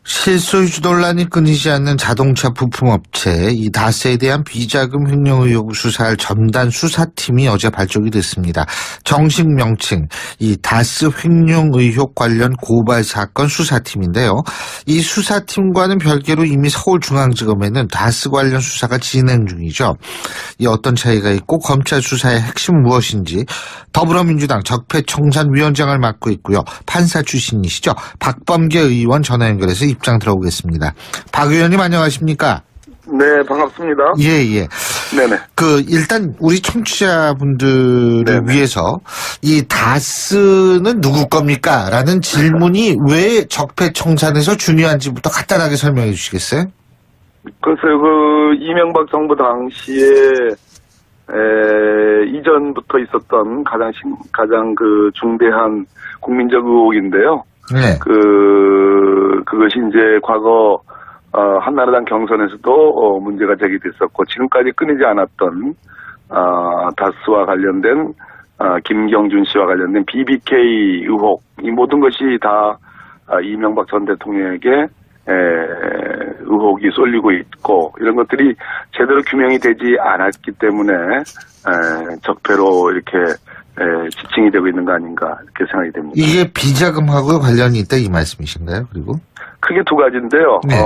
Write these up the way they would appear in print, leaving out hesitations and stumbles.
실소유주 논란이 끊이지 않는 자동차 부품업체 이 다스에 대한 비자금 횡령 의혹 수사할 첨단 수사팀이 어제 발족이 됐습니다. 정식 명칭 이 다스 횡령 의혹 관련 고발 사건 수사팀인데요. 이 수사팀과는 별개로 이미 서울중앙지검에는 다스 관련 수사가 진행 중이죠. 이 어떤 차이가 있고 검찰 수사의 핵심 무엇인지 더불어민주당 적폐청산위원장을 맡고 있고요. 판사 출신이시죠. 박범계 의원 전화 연결해서 입장 들어보겠습니다. 박 의원님 안녕하십니까? 네, 반갑습니다. 예. 네네. 일단 우리 청취자분들을 네네. 위해서 이 다스는 누구 겁니까? 라는 질문이 왜 적폐청산에서 중요한지부터 간단하게 설명해 주시겠어요? 글쎄요, 이명박 정부 당시에, 이전부터 있었던 가장 중대한 국민적 의혹인데요. 네. 그것이 이제 과거, 한나라당 경선에서도 문제가 제기됐었고, 지금까지 끊이지 않았던, 다스와 관련된, 김경준 씨와 관련된 BBK 의혹, 이 모든 것이 다, 이명박 전 대통령에게, 의혹이 쏠리고 있고, 이런 것들이 제대로 규명이 되지 않았기 때문에, 적폐로 이렇게, 지칭이 되고 있는 거 아닌가, 이렇게 생각이 됩니다. 이게 비자금하고 관련이 있다 이 말씀이신가요? 그리고? 크게 두 가지인데요. 네.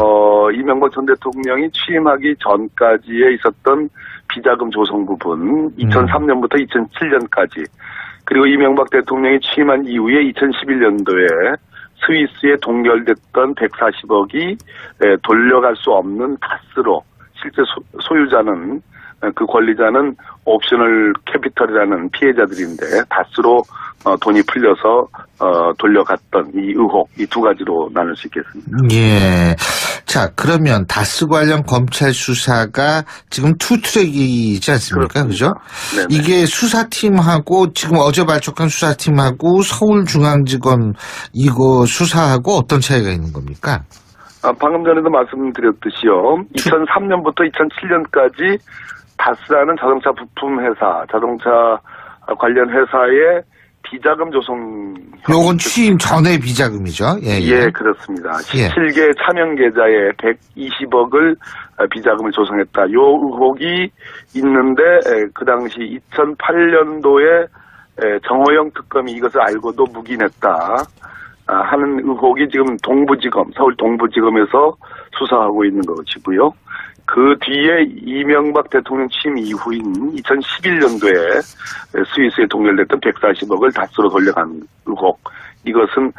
이명박 전 대통령이 취임하기 전까지에 있었던 비자금 조성 부분, 2003년부터 2007년까지, 그리고 이명박 대통령이 취임한 이후에 2011년도에 스위스에 동결됐던 140억이 돌려갈 수 없는 다스로, 실제 소유자는, 그 권리자는 옵셔널 캐피털이라는 피해자들인데 다스로 돈이 풀려서 돌려갔던 이 의혹, 이 두 가지로 나눌 수 있겠습니다. 예. 자, 그러면 다스 관련 검찰 수사가 지금 투트랙이지 않습니까? 그죠? 네네. 이게 수사팀하고 지금 어제 발족한 수사팀하고 서울중앙지검 이거 수사하고 어떤 차이가 있는 겁니까? 방금 전에도 말씀드렸듯이요. 2003년부터 2007년까지 다스라는 자동차 부품 회사, 자동차 관련 회사의 비자금 조성. 요건 취임 전에 비자금이죠. 예, 그렇습니다. 예. 17개 차명 계좌에 120억을 비자금을 조성했다. 요 의혹이 있는데 그 당시 2008년도에 정호영 특검이 이것을 알고도 묵인했다 하는 의혹이 지금 서울 동부지검에서 수사하고 있는 것이고요. 그 뒤에 이명박 대통령 취임 이후인 2011년도에 스위스에 동결됐던 140억을 다스로 돌려간 의혹. 이것은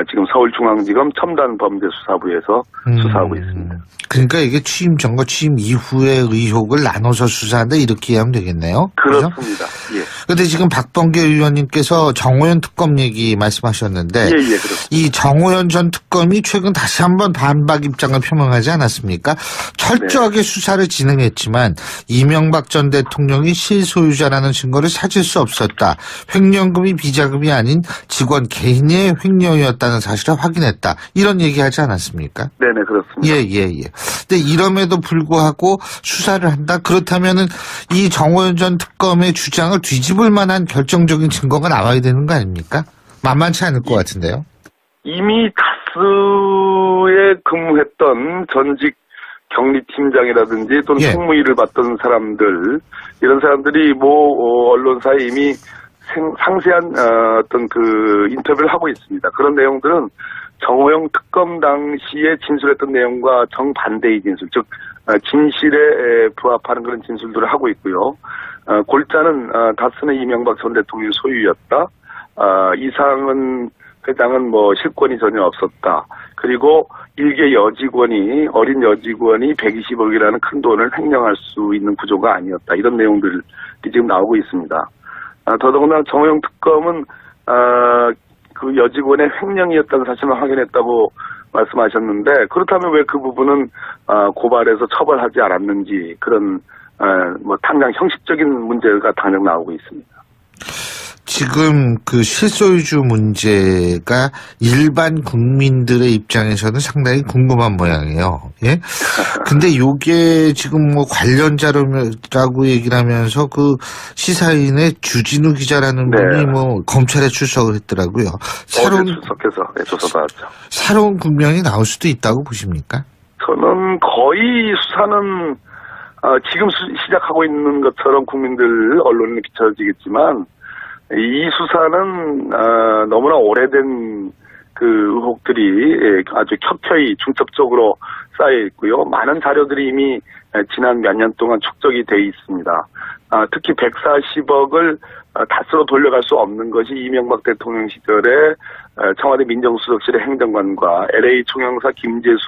지금 서울중앙지검 첨단범죄수사부에서 수사하고 있습니다. 그러니까 이게 취임 전과 취임 이후의 의혹을 나눠서 수사한다 이렇게 이해하면 되겠네요. 그렇습니다. 예. 그런데 지금 박범계 의원님께서 정호연 특검 얘기 말씀하셨는데 예, 그렇습니다. 이 정호연 전 특검이 최근 다시 한번 반박 입장을 표명하지 않았습니까? 철저하게 수사를 진행했지만 이명박 전 대통령이 실소유자라는 증거를 찾을 수 없었다. 횡령금이 비자금이 아닌 직원 개인의 횡령이었다는 사실을 확인했다. 이런 얘기하지 않았습니까? 네네, 그렇습니다. 예. 근데 이럼에도 불구하고 수사를 한다? 그렇다면은 이 정호연 전 특검의 주장을 뒤집을 만한 결정적인 증거가 나와야 되는 거 아닙니까? 만만치 않을 것 같은데요. 이미 다스에 근무했던 전직 경리팀장이라든지 또는 총무일을 받던 사람들, 이런 사람들이 언론사에 이미 상세한 어떤 인터뷰를 하고 있습니다. 그런 내용들은 정호영 특검 당시에 진술했던 내용과 정반대의 진술, 즉 진실에 부합하는 그런 진술들을 하고 있고요. 골자는 다스는 이명박 전 대통령의 소유였다. 이상은 회장은 실권이 전혀 없었다. 그리고 일개 어린 여직원이 120억이라는 큰 돈을 횡령할 수 있는 구조가 아니었다. 이런 내용들이 지금 나오고 있습니다. 더더구나 정호영 특검은 그 여직원의 횡령이었다는 사실을 확인했다고 말씀하셨는데, 그렇다면 왜 그 부분은 고발해서 처벌하지 않았는지, 그런 당장 형식적인 문제가 당장 나오고 있습니다. 지금 그 실소유주 문제가 일반 국민들의 입장에서는 상당히 궁금한 모양이에요. 예? 근데 요게 지금 뭐 관련자라고 얘기를 하면서 그 시사인의 주진우 기자라는 네. 분이 뭐 검찰에 출석을 했더라고요. 출석해서 조사받았죠. 새로운 국면이 나올 수도 있다고 보십니까? 저는 거의 수사는 지금 시작하고 있는 것처럼 국민들 언론에 비춰지겠지만 이 수사는 너무나 오래된 그 의혹들이 아주 켜켜이 중첩적으로 쌓여 있고요. 많은 자료들이 이미 지난 몇 년 동안 축적이 돼 있습니다. 특히 140억을 다스로 돌려갈 수 없는 것이 이명박 대통령 시절에 청와대 민정수석실의 행정관과 LA 총영사 김재수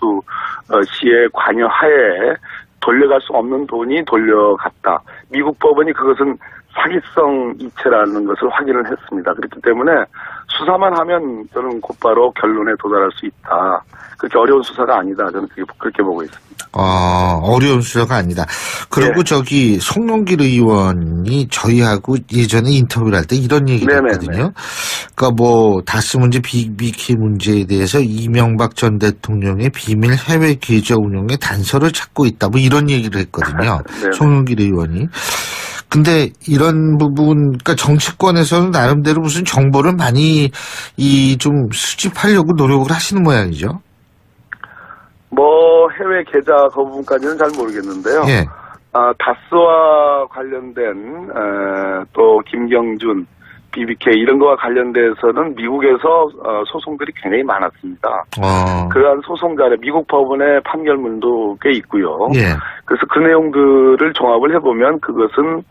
씨의 관여하에 돌려갈 수 없는 돈이 돌려갔다. 미국 법원이 그것은 사기성 이체라는 것을 확인을 했습니다. 그렇기 때문에 수사만 하면 저는 곧바로 결론에 도달할 수 있다. 그렇게 어려운 수사가 아니다. 저는 그렇게 보고 있습니다. 어려운 수사가 아니다. 그리고 저기 송영길 의원이 저희하고 예전에 인터뷰를 할 때 이런 얘기를 했거든요. 그러니까 뭐 다스 문제, BBK 문제에 대해서 이명박 전 대통령의 비밀 해외 계좌 운용에 단서를 찾고 있다. 뭐 이런 얘기를 했거든요. 송영길 의원이. 근데 이런 부분, 그러니까 정치권에서는 나름대로 무슨 정보를 많이 좀 수집하려고 노력을 하시는 모양이죠. 뭐 해외 계좌 그 부분까지는 잘 모르겠는데요. 예. 다스와 관련된 또 김경준, BBK 이런 거와 관련돼서는 미국에서 소송들이 굉장히 많았습니다. 그러한 소송 자료, 미국 법원의 판결문도 꽤 있고요. 예. 그래서 그 내용들을 종합을 해보면 그것은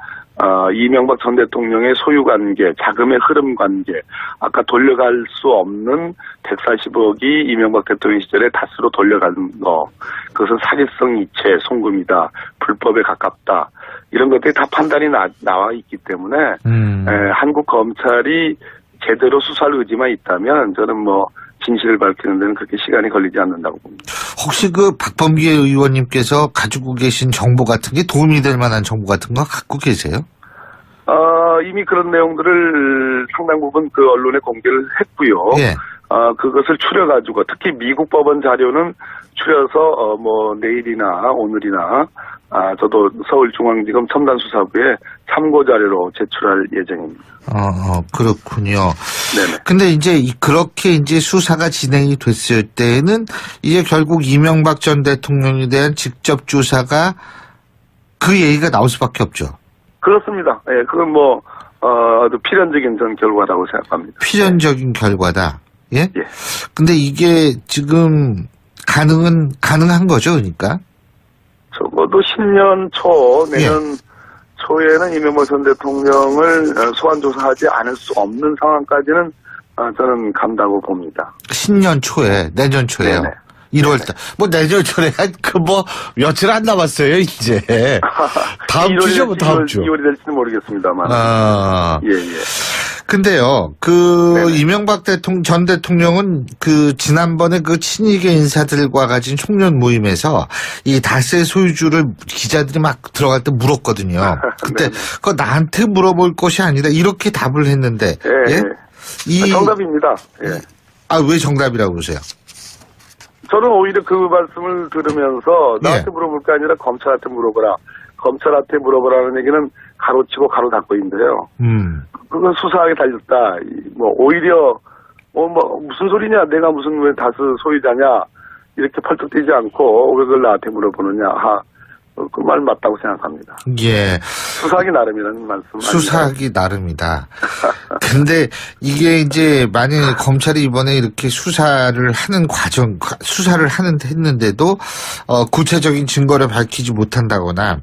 이명박 전 대통령의 소유 관계, 자금의 흐름 관계, 아까 돌려갈 수 없는 140억이 이명박 대통령 시절에 다스로 돌려간 거, 그것은 사기성 이체, 송금이다, 불법에 가깝다, 이런 것들이 다 판단이 나와 있기 때문에 한국 검찰이 제대로 수사할 의지만 있다면 저는 뭐 진실을 밝히는 데는 그렇게 시간이 걸리지 않는다고 봅니다. 혹시 그 박범계 의원님께서 가지고 계신 정보 같은 게 도움이 될 만한 정보 같은 거 갖고 계세요? 이미 그런 내용들을 상당 부분 그 언론에 공개를 했고요. 예. 그것을 추려가지고 특히 미국 법원 자료는 추려서 뭐 내일이나 오늘이나 저도 서울중앙지검 첨단수사부에 참고 자료로 제출할 예정입니다. 그렇군요. 네네. 근데 이제 그렇게 이제 수사가 진행이 됐을 때는 이제 결국 이명박 전 대통령에 대한 직접 조사가 그 얘기가 나올 수밖에 없죠. 그렇습니다. 예, 그건 뭐 아주 필연적인 전 결과라고 생각합니다. 필연적인 결과다. 예? 예. 근데 이게 지금 가능한 거죠, 그러니까? 적어도 10년 초, 내년 초에는 이명박 전 대통령을 소환 조사하지 않을 수 없는 상황까지는 저는 간다고 봅니다. 10년 초에, 내년 초에요. 네네. 1월달. 뭐 내년 초에 뭐 며칠 안 남았어요, 이제. 다음 주죠, 뭐 다음 주. 2월이 될지는 모르겠습니다만. 예. 근데요, 이명박 전 대통령은 지난번에 친이계 인사들과 가진 총련 모임에서 이 다스의 소유주를 기자들이 막 들어갈 때 물었거든요. 그때 그거 나한테 물어볼 것이 아니다. 이렇게 답을 했는데. 예? 정답입니다. 예. 왜 정답이라고 그러세요? 저는 오히려 그 말씀을 들으면서 나한테 물어볼 게 아니라 검찰한테 물어보라. 검찰한테 물어보라는 얘기는 가로치고 가로 닫고인데요. 그건 수사하게 달렸다. 뭐 오히려 무슨 소리냐? 내가 무슨 왜 다스 소유자냐? 이렇게 펄쩍 뛰지 않고 왜 그걸 나한테 물어보느냐? 그 말 맞다고 생각합니다. 예. 수사하기 나름이라는 말씀. 수사하기 나름이다. 근데 이게 이제 만약에 검찰이 이번에 이렇게 수사를 했는데도 구체적인 증거를 밝히지 못한다거나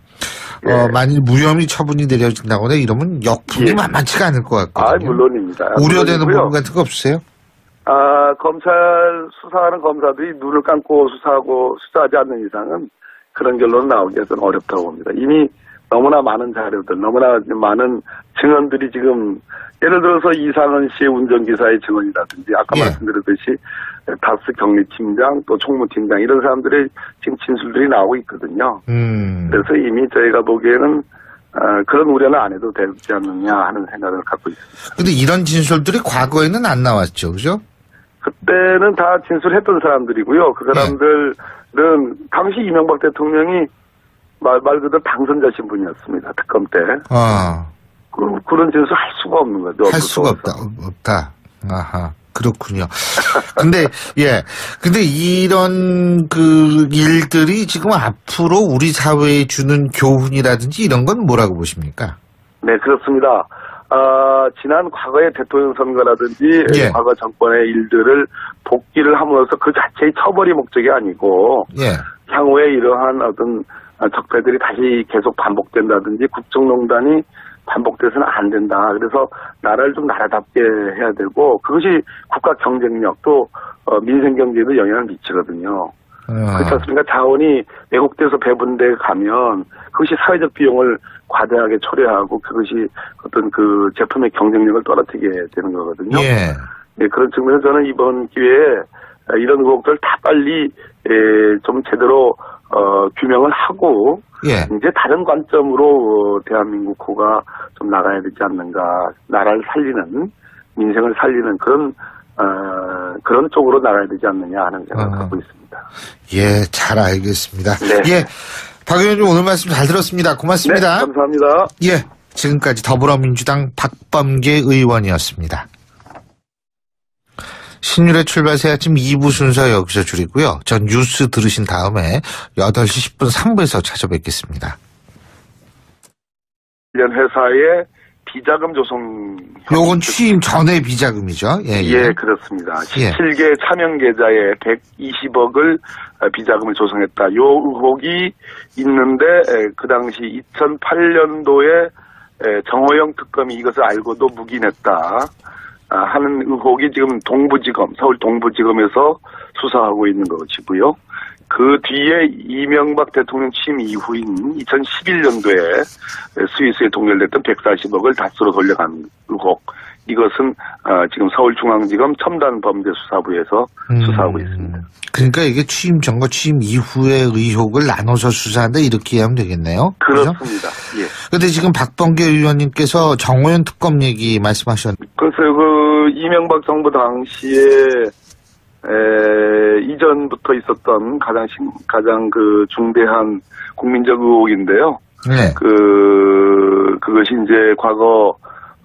만일 무혐의 처분이 내려진다거나 이러면 역풍이 만만치가 않을 것 같거든요. 물론입니다. 우려되는 부분 같은 거 없으세요? 검찰 수사하는 검사들이 눈을 감고 수사하지 않는 이상은 그런 결론은 나오기가 좀 어렵다고 봅니다. 이미 너무나 많은 자료들, 너무나 많은 증언들이 지금 예를 들어서 이상은 씨의 운전기사의 증언이라든지 아까 말씀드렸듯이 다스 경리팀장 또 총무팀장 이런 사람들의 지금 진술들이 나오고 있거든요. 그래서 이미 저희가 보기에는 그런 우려는 안 해도 되지 않느냐 하는 생각을 갖고 있습니다. 근데 이런 진술들이 과거에는 안 나왔죠, 그죠? 그때는 다 진술했던 사람들이고요. 그 사람들은 당시 이명박 대통령이 말 그대로 당선자 신분이었습니다. 특검 때. 그런 진술 할 수가 없는 거죠. 할 수가 없다. 아하. 그렇군요. 근데 이런 일들이 지금 앞으로 우리 사회에 주는 교훈이라든지 이런 건 뭐라고 보십니까? 네, 그렇습니다. 지난 과거의 대통령 선거라든지 과거 정권의 일들을 복기를 함으로써 그 자체의 처벌이 목적이 아니고 향후에 이러한 어떤 적폐들이 다시 계속 반복된다든지 국정농단이 반복돼서는 안 된다. 그래서 나라를 좀 나라답게 해야 되고 그것이 국가 경쟁력 또 민생 경제에도 영향을 미치거든요. 그렇지 않습니까? 자원이 왜곡돼서 배분돼 가면 그것이 사회적 비용을 과다하게 초래하고 그것이 어떤 그 제품의 경쟁력을 떨어뜨리게 되는 거거든요. 네, 그런 측면에서 저는 이번 기회에 이런 의혹들 다 빨리 좀 제대로 규명을 하고 이제 다른 관점으로 대한민국 호가 좀 나가야 되지 않는가. 나라를 살리는 민생을 살리는 그런 쪽으로 나가야 되지 않느냐 하는 생각을 갖고 있습니다. 예, 잘 알겠습니다. 네. 박 의원님 오늘 말씀 잘 들었습니다. 고맙습니다. 네, 감사합니다. 예, 지금까지 더불어민주당 박범계 의원이었습니다. 신율의 출발새 아침 2부 순서 여기서 줄이고요. 전 뉴스 들으신 다음에 8시 10분 3부에서 찾아뵙겠습니다. 회사의 비자금 조성. 요건 취임 전의 비자금이죠. 예, 그렇습니다. 17개 차명 계좌에 120억을 비자금을 조성했다. 요 의혹이 있는데 그 당시 2008년도에 정호영 특검이 이것을 알고도 묵인했다. 하는 의혹이 지금 서울 동부지검에서 수사하고 있는 것이고요. 그 뒤에 이명박 대통령 취임 이후인 2011년도에 스위스에 동결됐던 140억을 다스로 돌려간 의혹. 이것은 지금 서울중앙지검 첨단범죄수사부에서 수사하고 있습니다. 그러니까 이게 취임 전과 취임 이후의 의혹을 나눠서 수사한다 이렇게 이해하면 되겠네요. 그렇습니다. 예. 그런데 지금 박범계 의원님께서 정호연 특검 얘기 말씀하셨는데. 글쎄요, 이명박 정부 당시에 이전부터 있었던 가장 중대한 국민적 의혹인데요. 그것이 이제 과거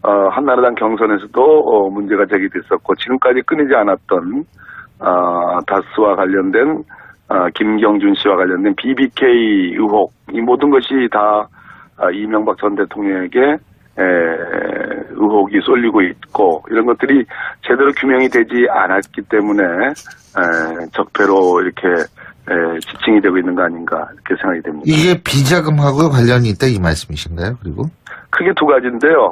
한나라당 경선에서도 문제가 제기됐었고 지금까지 끊이지 않았던 다스와 관련된 김경준 씨와 관련된 BBK 의혹 이 모든 것이 다 이명박 전 대통령에게 의혹이 쏠리고 있고 이런 것들이 제대로 규명이 되지 않았기 때문에 적폐로 이렇게 지칭이 되고 있는 거 아닌가 이렇게 생각이 됩니다. 이게 비자금하고 관련이 있다 이 말씀이신가요? 그리고? 크게 두 가지인데요.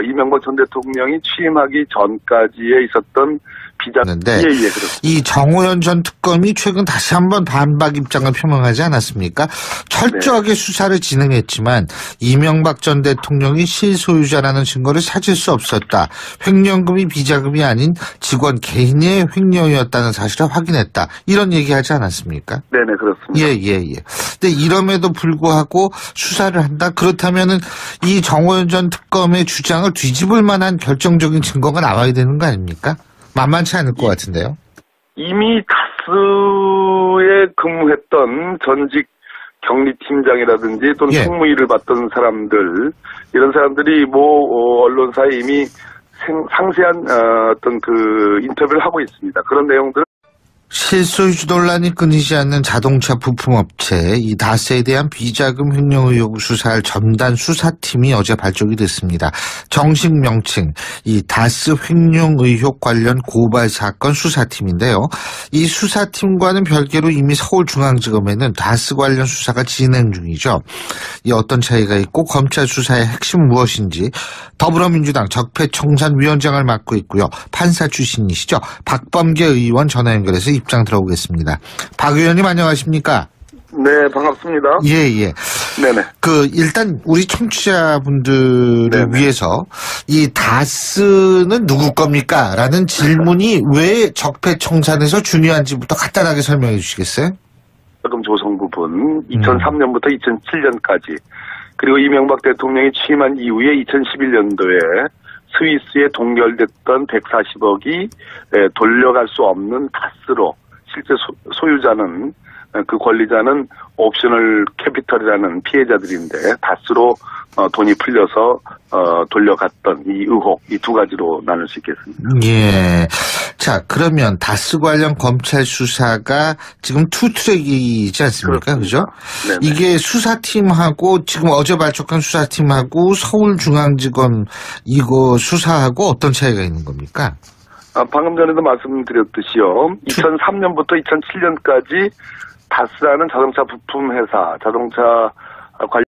이명박 전 대통령이 취임하기 전까지에 있었던 비자금인데 그렇습니다. 이 정호연 전 특검이 최근 다시 한번 반박 입장을 표명하지 않았습니까? 철저하게 수사를 진행했지만 이명박 전 대통령이 실소유자라는 증거를 찾을 수 없었다. 횡령금이 비자금이 아닌 직원 개인의 횡령이었다는 사실을 확인했다. 이런 얘기하지 않았습니까? 네네, 그렇습니다. 예. 근데 이럼에도 불구하고 수사를 한다? 그렇다면은 이 정호연 전 특검의 주장을 뒤집을 만한 결정적인 증거가 나와야 되는 거 아닙니까? 만만치 않을 것 같은데요. 이미 다스에 근무했던 전직 경리팀장이라든지 또는 총무일을 맡던 사람들 이런 사람들이 언론사에 이미 상세한 어떤 인터뷰를 하고 있습니다. 그런 내용들. 실소유주 논란이 끊이지 않는 자동차 부품업체 이 다스에 대한 비자금 횡령 의혹 수사할 첨단 수사팀이 어제 발족이 됐습니다. 정식 명칭 이 다스 횡령 의혹 관련 고발 사건 수사팀인데요. 이 수사팀과는 별개로 이미 서울중앙지검에는 다스 관련 수사가 진행 중이죠. 이 어떤 차이가 있고 검찰 수사의 핵심 무엇인지 더불어민주당 적폐청산위원장을 맡고 있고요. 판사 출신이시죠. 박범계 의원 전화 연결해서 입장 들어보겠습니다. 박 의원님 안녕하십니까? 네, 반갑습니다. 예. 네네. 일단 우리 청취자분들을 위해서 이 다스는 누구 겁니까? 라는 질문이 왜 적폐청산에서 중요한지부터 간단하게 설명해 주시겠어요? 자금 조성 부분 2003년부터 2007년까지 그리고 이명박 대통령이 취임한 이후에 2011년도에 스위스에 동결됐던 140억이 돌려갈 수 없는 다스로 실제 소유자는 그 권리자는 옵셔널 캐피털이라는 피해자들인데 다스로 돈이 풀려서 돌려갔던 이 의혹, 이 두 가지로 나눌 수 있겠습니다. 예. 자, 그러면 다스 관련 검찰 수사가 지금 투트랙이지 않습니까? 그죠? 네네. 이게 수사팀하고 지금 어제 발족한 수사팀하고 서울중앙지검 이거 수사하고 어떤 차이가 있는 겁니까? 방금 전에도 말씀드렸듯이요. 2003년부터 2007년까지 다스라는 자동차 부품 회사, 자동차 관련